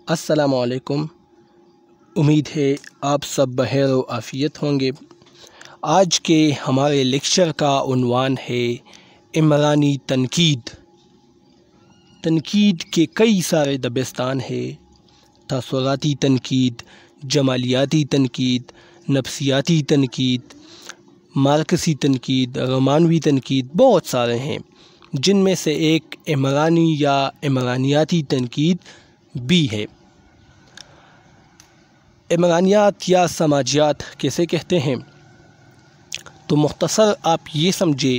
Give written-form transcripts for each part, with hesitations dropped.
السلام علیکم۔ امید ہے آپ سب بخیر و عافیت ہوں گے۔ آج کے ہمارے لیکچر کا عنوان ہے عمرانی تنقید۔ تنقید کے کئی سارے دبستان ہیں: تاثراتی تنقید، جمالیاتی تنقید، نفسیاتی تنقید، مارکسی تنقید، رومانوی تنقید، بہت سارے ہیں، جن میں سے ایک عمرانی یا عمرانیاتی تنقید بھی ہے۔ عمرانیات یا سماجیات کیسے کہتے ہیں؟ تو مختصر آپ یہ سمجھے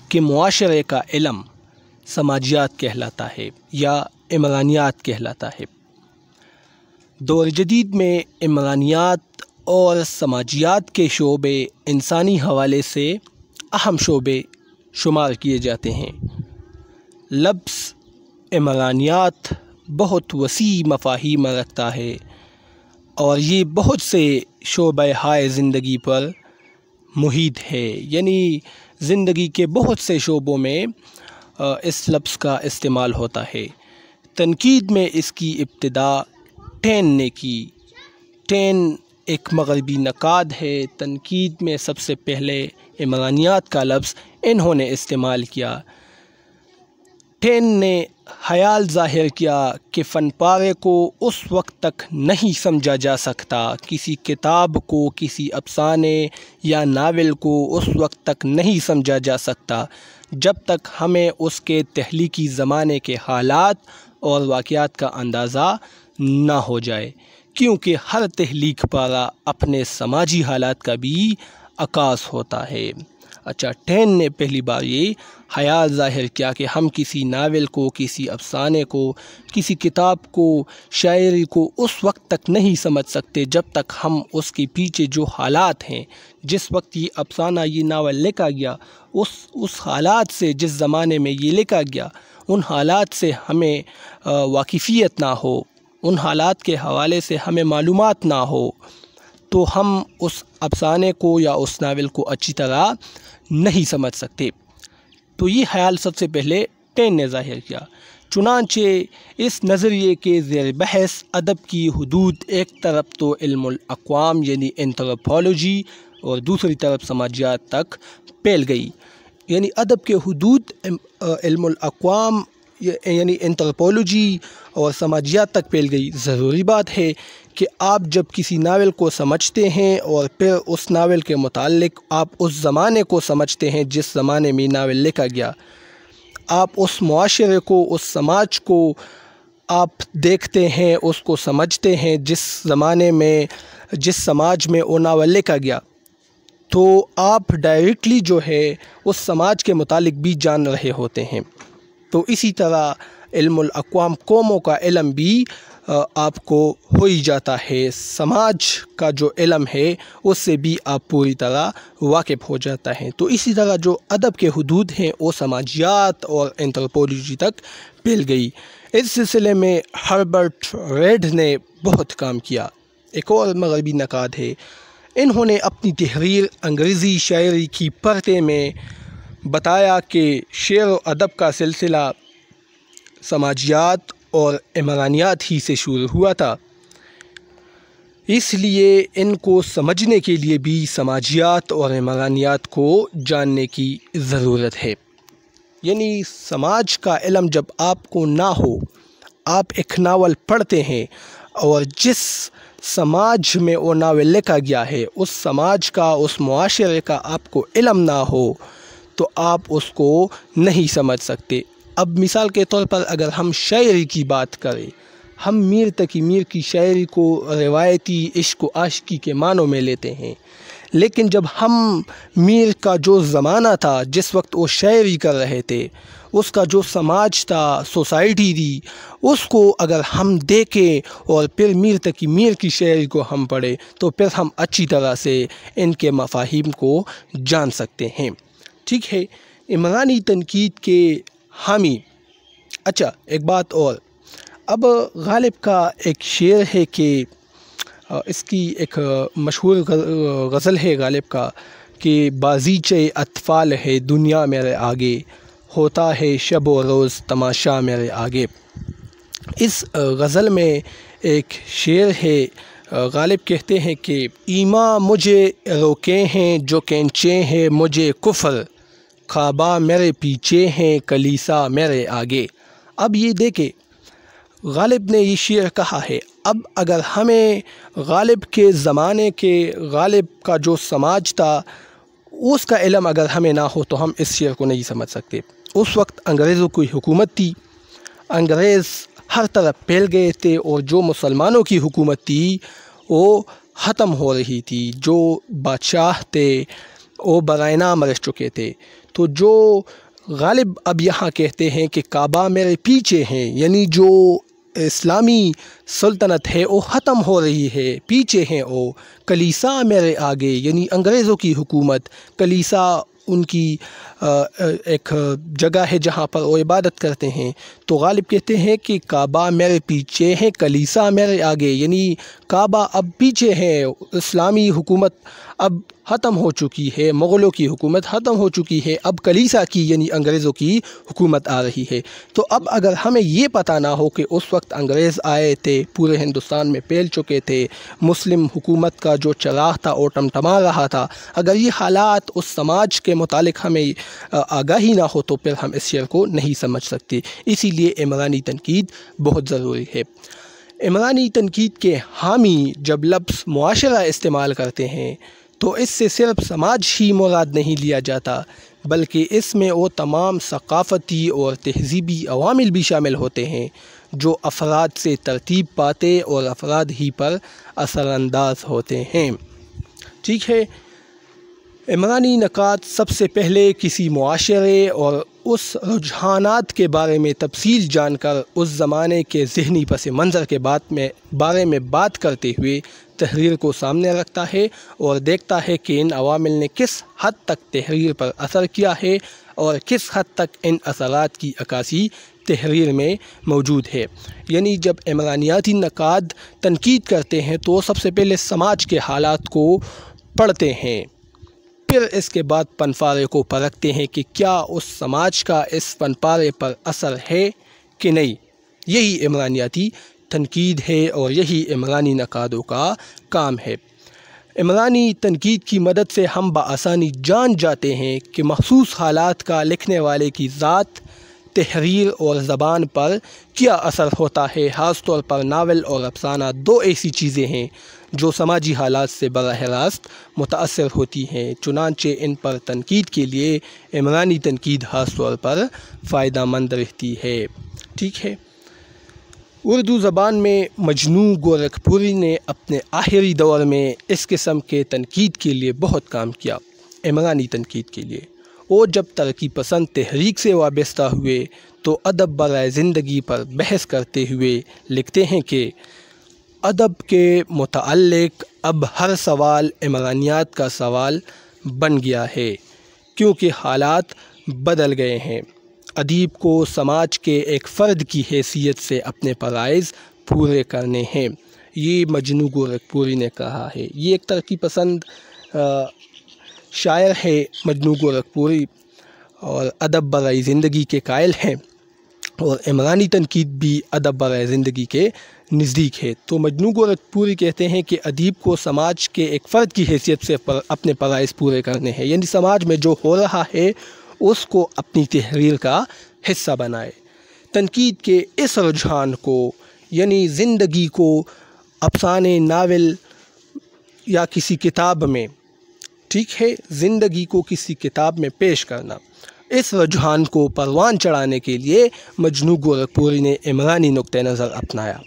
کہ معاشرے کا علم سماجیات کہلاتا ہے یا عمرانیات کہلاتا ہے۔ دور جدید میں عمرانیات اور سماجیات کے شعبے انسانی حوالے سے اہم شعبے شمار کیے جاتے ہیں۔ لفظ عمرانیات بہت وسیع مفاہیم رکھتا ہے اور یہ بہت سے شعبۂ ہائے زندگی پر محیط ہے، یعنی زندگی کے بہت سے شعبوں میں اس لفظ کا استعمال ہوتا ہے۔ تنقید میں اس کی ابتدا ٹین نے کی۔ ٹین ایک مغربی نقاد ہے۔ تنقید میں سب سے پہلے عمرانیات کا لفظ انہوں نے استعمال کیا۔ ٹین نے خیال ظاہر کیا کہ فن پارے کو اس وقت تک نہیں سمجھا جا سکتا، کسی کتاب کو، کسی افسانے یا ناول کو اس وقت تک نہیں سمجھا جا سکتا جب تک ہمیں اس کے تخلیقی زمانے کے حالات اور واقعات کا اندازہ نہ ہو جائے، کیونکہ ہر تخلیق پارہ اپنے سماجی حالات کا بھی عکاس ہوتا ہے۔ اچھا، ٹین نے پہلی بار یہ خیال ظاہر کیا کہ ہم کسی ناول کو، کسی افسانے کو، کسی کتاب کو، شاعری کو اس وقت تک نہیں سمجھ سکتے جب تک ہم اس کے پیچھے جو حالات ہیں، جس وقت یہ افسانہ، یہ ناول لکھا گیا، اس حالات سے، جس زمانے میں یہ لکھا گیا، ان حالات سے ہمیں واقفیت نہ ہو، ان حالات کے حوالے سے ہمیں معلومات نہ ہو، تو ہم اس افسانے کو یا اس ناول کو اچھی طرح نہیں سمجھ سکتے۔ تو یہ خیال سب سے پہلے ٹین نے ظاہر کیا۔ چنانچہ اس نظریے کے زیر بحث ادب کی حدود ایک طرف تو علم الاقوام یعنی اینتھروپولوجی اور دوسری طرف سماجیات تک پھیل گئی۔ یعنی ادب کے حدود علم الاقوام یعنی اینتھروپولوجی اور سماجیات تک پھیل گئی۔ ضروری بات ہے کہ آپ جب کسی ناول کو سمجھتے ہیں اور پھر اس ناول کے متعلق آپ اس زمانے کو سمجھتے ہیں جس زمانے میں ناول لکھا گیا، آپ اس معاشرے کو، اس سماج کو آپ دیکھتے ہیں، اس کو سمجھتے ہیں جس زمانے میں، جس سماج میں وہ ناول لکھا گیا، تو آپ ڈائریکٹلی جو ہے اس سماج کے متعلق بھی جان رہے ہوتے ہیں۔ تو اسی طرح علم الاقوام، قوموں کا علم بھی آپ کو ہو ہی جاتا ہے، سماج کا جو علم ہے اس سے بھی آپ پوری طرح واقف ہو جاتا ہے۔ تو اسی طرح جو ادب کے حدود ہیں وہ سماجیات اور اینتھروپولوجی تک پھیل گئی۔ اس سلسلے میں ہربرٹ ریڈ نے بہت کام کیا، ایک اور مغربی نقاد ہے۔ انہوں نے اپنی تحریر انگریزی شاعری کی پرتیں میں بتایا کہ شعر و ادب کا سلسلہ سماجیات اور عمرانیات ہی سے شروع ہوا تھا، اس لیے ان کو سمجھنے کے لیے بھی سماجیات اور عمرانیات کو جاننے کی ضرورت ہے۔ یعنی سماج کا علم جب آپ کو نہ ہو، آپ ایک ناول پڑھتے ہیں اور جس سماج میں وہ ناول لکھا گیا ہے، اس سماج کا، اس معاشرے کا آپ کو علم نہ ہو تو آپ اس کو نہیں سمجھ سکتے۔ اب مثال کے طور پر اگر ہم شاعری کی بات کریں، ہم میر تقی میر کی شاعری کو روایتی عشق و عاشقی کے معنوں میں لیتے ہیں، لیکن جب ہم میر کا جو زمانہ تھا، جس وقت وہ شاعری کر رہے تھے، اس کا جو سماج تھا، سوسائٹی تھی، اس کو اگر ہم دیکھیں اور پھر میر تقی میر کی شاعری کو ہم پڑھیں تو پھر ہم اچھی طرح سے ان کے مفاہیم کو جان سکتے ہیں۔ ٹھیک ہے، عمرانی تنقید کے حامی۔ اچھا، ایک بات اور، اب غالب کا ایک شعر ہے کہ اس کی ایک مشہور غزل ہے غالب کا کہ بازیچے اطفال ہے دنیا میرے آگے، ہوتا ہے شب و روز تماشا میرے آگے۔ اس غزل میں ایک شعر ہے، غالب کہتے ہیں کہ ایماں مجھے روکے ہیں جو کینچے ہیں مجھے کفر، کعبہ میرے پیچھے ہیں کلیسا میرے آگے۔ اب یہ دیکھیں غالب نے یہ شعر کہا ہے، اب اگر ہمیں غالب کے زمانے کے غالب کا جو سماج تھا اس کا علم اگر ہمیں نہ ہو تو ہم اس شعر کو نہیں سمجھ سکتے۔ اس وقت انگریزوں کی حکومت تھی، انگریز ہر طرف پھیل گئے تھے اور جو مسلمانوں کی حکومت تھی وہ ختم ہو رہی تھی، جو بادشاہ تھے وہ برائے نام رہ چکے تھے۔ تو جو غالب اب یہاں کہتے ہیں کہ کعبہ میرے پیچھے ہیں، یعنی جو اسلامی سلطنت ہے وہ ختم ہو رہی ہے، پیچھے ہیں وہ، کلیسا میرے آگے، یعنی انگریزوں کی حکومت، کلیسا ان کی ایک جگہ ہے جہاں پر وہ عبادت کرتے ہیں۔ تو غالب کہتے ہیں کہ کعبہ میرے پیچھے ہے کلیسا میرے آگے، یعنی کعبہ اب پیچھے ہے، اسلامی حکومت اب ختم ہو چکی ہے، مغلوں کی حکومت ختم ہو چکی ہے، اب کلیسا کی یعنی انگریزوں کی حکومت آ رہی ہے۔ تو اب اگر ہمیں یہ پتہ نہ ہو کہ اس وقت انگریز آئے تھے، پورے ہندوستان میں پھیل چکے تھے، مسلم حکومت کا جو چراغ تھا وہ ٹمٹما رہا تھا، اگر یہ حالات اس سماج کے متعلق ہمیں آگاہی نہ ہو تو پھر ہم اس شعر کو نہیں سمجھ سکتے۔ اسی لیے عمرانی تنقید بہت ضروری ہے۔ عمرانی تنقید کے حامی جب لفظ معاشرہ استعمال کرتے ہیں تو اس سے صرف سماج ہی مراد نہیں لیا جاتا، بلکہ اس میں وہ تمام ثقافتی اور تہذیبی عوامل بھی شامل ہوتے ہیں جو افراد سے ترتیب پاتے اور افراد ہی پر اثر انداز ہوتے ہیں۔ ٹھیک ہے، عمرانی نکات سب سے پہلے کسی معاشرے اور اس رجحانات کے بارے میں تفصیل جان کر اس زمانے کے ذہنی پس منظر کے بارے میں بات کرتے ہوئے تحریر کو سامنے رکھتا ہے اور دیکھتا ہے کہ ان عوامل نے کس حد تک تحریر پر اثر کیا ہے اور کس حد تک ان اثرات کی عکاسی تحریر میں موجود ہے۔ یعنی جب عمرانیاتی نقاد تنقید کرتے ہیں تو سب سے پہلے سماج کے حالات کو پڑھتے ہیں، پھر اس کے بعد فن پارے کو پرکھتے ہیں کہ کیا اس سماج کا اس فن پارے پر اثر ہے کہ نہیں۔ یہی عمرانیاتی تنقید ہے اور یہی عمرانی نقادوں کا کام ہے۔ عمرانی تنقید کی مدد سے ہم بآسانی جان جاتے ہیں کہ مخصوص حالات کا لکھنے والے کی ذات، تحریر اور زبان پر کیا اثر ہوتا ہے۔ خاص طور پر ناول اور افسانہ دو ایسی چیزیں ہیں جو سماجی حالات سے براہ راست متاثر ہوتی ہیں، چنانچہ ان پر تنقید کے لیے عمرانی تنقید خاص طور پر فائدہ مند رہتی ہے۔ ٹھیک ہے، اردو زبان میں مجنوں گورکھپوری نے اپنے آخری دور میں اس قسم کے تنقید کے لیے بہت کام کیا، عمرانی تنقید کے لیے۔ وہ جب ترقی پسند تحریک سے وابستہ ہوئے تو ادب برائے زندگی پر بحث کرتے ہوئے لکھتے ہیں کہ ادب کے متعلق اب ہر سوال عمرانیات کا سوال بن گیا ہے، کیونکہ حالات بدل گئے ہیں۔ ادیب کو سماج کے ایک فرد کی حیثیت سے اپنے فرائض پورے کرنے ہیں، یہ مجنوں گورکھپوری نے کہا ہے۔ یہ ایک ترقی پسند شاعر ہے مجنوں گورکھپوری، اور ادب برائے زندگی کے قائل ہیں، اور عمرانی تنقید بھی ادب برائے زندگی کے نزدیک ہے۔ تو مجنوں گورکھپوری کہتے ہیں کہ ادیب کو سماج کے ایک فرد کی حیثیت سے اپنے فرائض پورے کرنے ہیں، یعنی سماج میں جو ہو رہا ہے اس کو اپنی تحریر کا حصہ بنائے۔ تنقید کے اس رجحان کو، یعنی زندگی کو افسانے، ناول یا کسی کتاب میں، ٹھیک ہے، زندگی کو کسی کتاب میں پیش کرنا، اس رجحان کو پروان چڑھانے کے لیے مجنوں گورکھپوری نے عمرانی نقطہ نظر اپنایا۔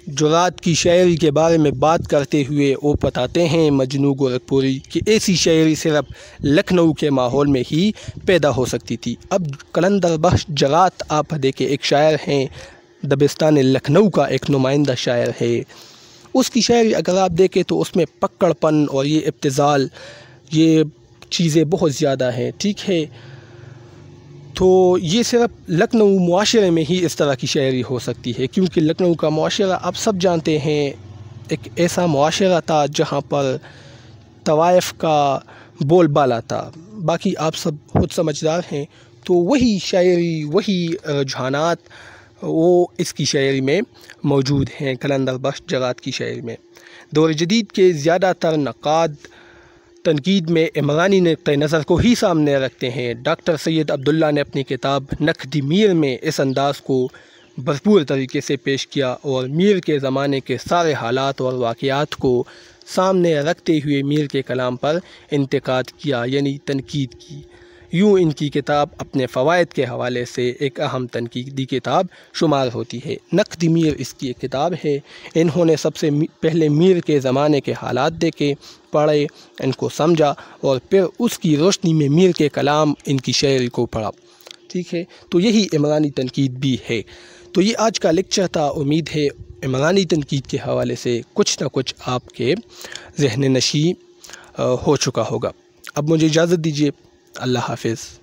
جرات کی شاعری کے بارے میں بات کرتے ہوئے وہ بتاتے ہیں مجنوں گورکھپوری کہ ایسی شاعری صرف لکھنؤ کے ماحول میں ہی پیدا ہو سکتی تھی۔ اب قلندر بخش جرات آپ دیکھیں، ایک شاعر ہیں، دبستان لکھنؤ کا ایک نمائندہ شاعر ہے۔ اس کی شاعری اگر آپ دیکھیں تو اس میں پکڑ پن اور یہ ابتذال، یہ چیزیں بہت زیادہ ہیں۔ ٹھیک ہے، تو یہ صرف لکھنؤ معاشرے میں ہی اس طرح کی شاعری ہو سکتی ہے، کیونکہ لکھنؤ کا معاشرہ آپ سب جانتے ہیں ایک ایسا معاشرہ تھا جہاں پر طوائف کا بول بالا تھا، باقی آپ سب خود سمجھدار ہیں۔ تو وہی شاعری، وہی رجحانات وہ اس کی شاعری میں موجود ہیں، قلندر بخش جغاد کی شاعری میں۔ دور جدید کے زیادہ تر نقاد تنقید میں عمرانی نقطۂ نظر کو ہی سامنے رکھتے ہیں۔ ڈاکٹر سید عبداللہ نے اپنی کتاب نقد میر میں اس انداز کو بھرپور طریقے سے پیش کیا اور میر کے زمانے کے سارے حالات اور واقعات کو سامنے رکھتے ہوئے میر کے کلام پر انتقاد کیا، یعنی تنقید کی۔ یوں ان کی کتاب اپنے فوائد کے حوالے سے ایک اہم تنقیدی کتاب شمار ہوتی ہے۔ نقد میر اس کی ایک کتاب ہے۔ انہوں نے سب سے پہلے میر کے زمانے کے حالات دیکھے، پڑھے، ان کو سمجھا اور پھر اس کی روشنی میں میر کے کلام، ان کی شاعری کو پڑھا۔ ٹھیک ہے، تو یہی عمرانی تنقید بھی ہے۔ تو یہ آج کا لیکچر تھا۔ امید ہے عمرانی تنقید کے حوالے سے کچھ نہ کچھ آپ کے ذہن نشین ہو چکا ہوگا۔ اب مجھے اجازت دیجیے، اللہ حافظ۔